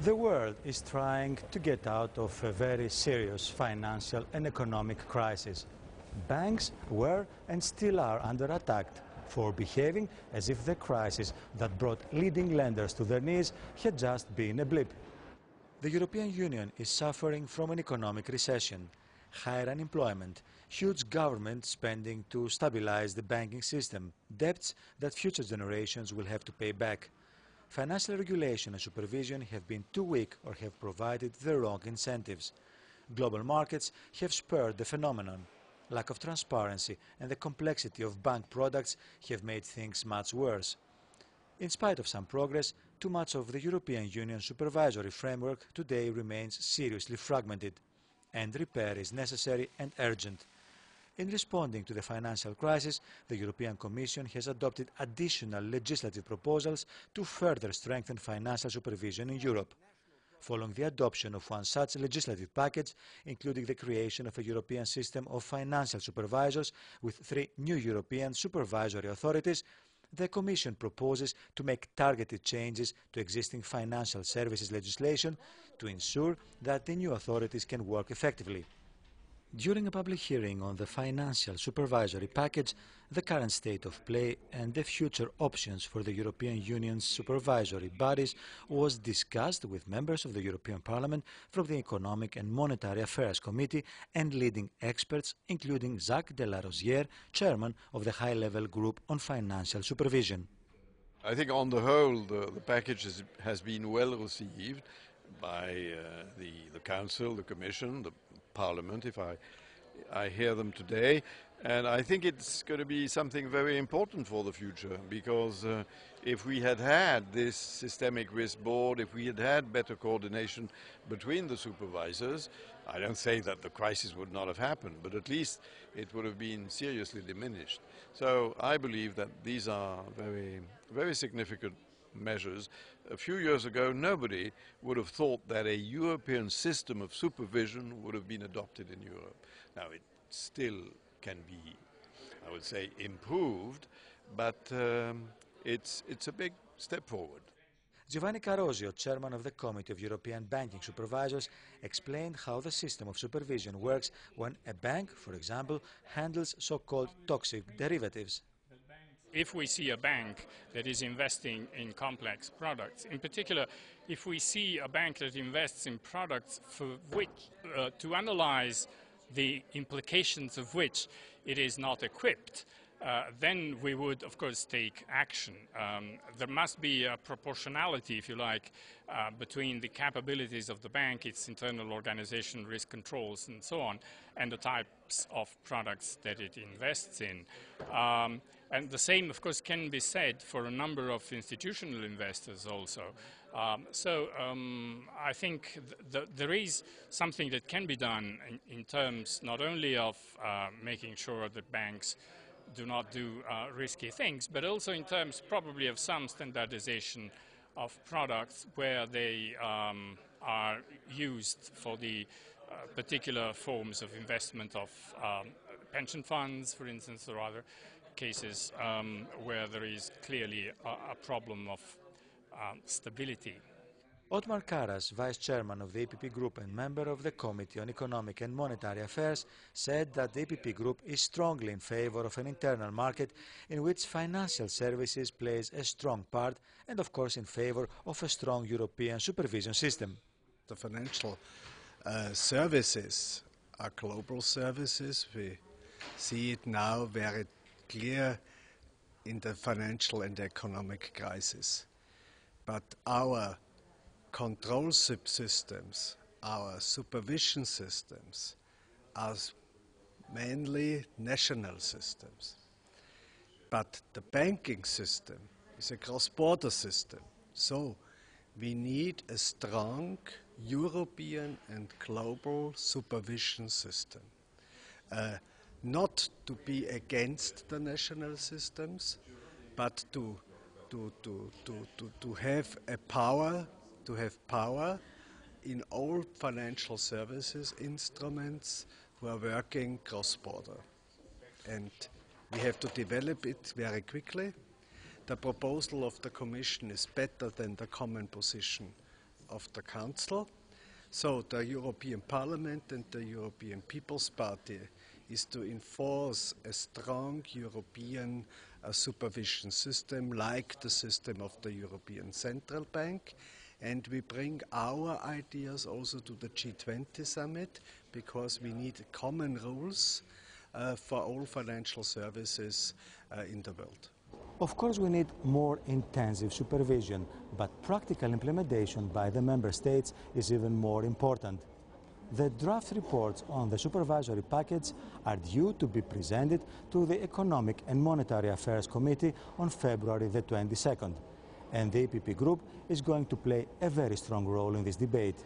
The world is trying to get out of a very serious financial and economic crisis. Banks were and still are under attack for behaving as if the crisis that brought leading lenders to their knees had just been a blip. The European Union is suffering from an economic recession, higher unemployment, huge government spending to stabilize the banking system, debts that future generations will have to pay back. Financial regulation and supervision have been too weak or have provided the wrong incentives. Global markets have spurred the phenomenon. Lack of transparency and the complexity of bank products have made things much worse. In spite of some progress, too much of the European Union supervisory framework today remains seriously fragmented, and repair is necessary and urgent. In responding to the financial crisis, the European Commission has adopted additional legislative proposals to further strengthen financial supervision in Europe. Following the adoption of one such legislative package, including the creation of a European system of financial supervisors with 3 new European supervisory authorities, the Commission proposes to make targeted changes to existing financial services legislation to ensure that the new authorities can work effectively. During a public hearing on the Financial Supervisory Package, the current state of play and the future options for the European Union's supervisory bodies was discussed with members of the European Parliament from the Economic and Monetary Affairs Committee and leading experts, including Jacques de Larosière, chairman of the High-Level Group on Financial Supervision. I think on the whole the package has been well received by the Council, the Commission, the Parliament, if I hear them today. And I think it's going to be something very important for the future, because if we had had this systemic risk board, if we had had better coordination between the supervisors, I don't say that the crisis would not have happened, but at least it would have been seriously diminished. So I believe that these are very, very significant measures. A few years ago, nobody would have thought that a European system of supervision would have been adopted in Europe. Now, it still can be, I would say, improved, but it's a big step forward. Giovanni Carosio, chairman of the Committee of European Banking Supervisors, explained how the system of supervision works when a bank, for example, handles so-called toxic derivatives. If we see a bank that is investing in complex products, in particular, if we see a bank that invests in products for which, to analyze the implications of which it is not equipped, then we would, of course, take action. There must be a proportionality, if you like, between the capabilities of the bank, its internal organization, risk controls, and so on, and the types of products that it invests in. And the same, of course, can be said for a number of institutional investors also. I think there is something that can be done in terms not only of making sure that banks do not do risky things, but also in terms probably of some standardization of products where they are used for the particular forms of investment of pension funds, for instance, or other cases where there is clearly a problem of stability. Otmar Karas, vice chairman of the EPP Group and member of the Committee on Economic and Monetary Affairs, said that the EPP Group is strongly in favor of an internal market in which financial services plays a strong part, and of course in favor of a strong European supervision system. The financial services are global services. We see it now very clear in the financial and economic crisis. But our control systems, our supervision systems, are mainly national systems. But the banking system is a cross-border system. So we need a strong European and global supervision system. Not to be against the national systems, but to have a power, in all financial services instruments who are working cross-border. And we have to develop it very quickly. The proposal of the Commission is better than the common position of the Council. So the European Parliament and the European People's Party is to enforce a strong European supervision system like the system of the European Central Bank. And we bring our ideas also to the G20 summit because we need common rules for all financial services in the world. Of course, we need more intensive supervision, but practical implementation by the member states is even more important. The draft reports on the supervisory package are due to be presented to the Economic and Monetary Affairs Committee on February the 22nd. And the EPP Group is going to play a very strong role in this debate.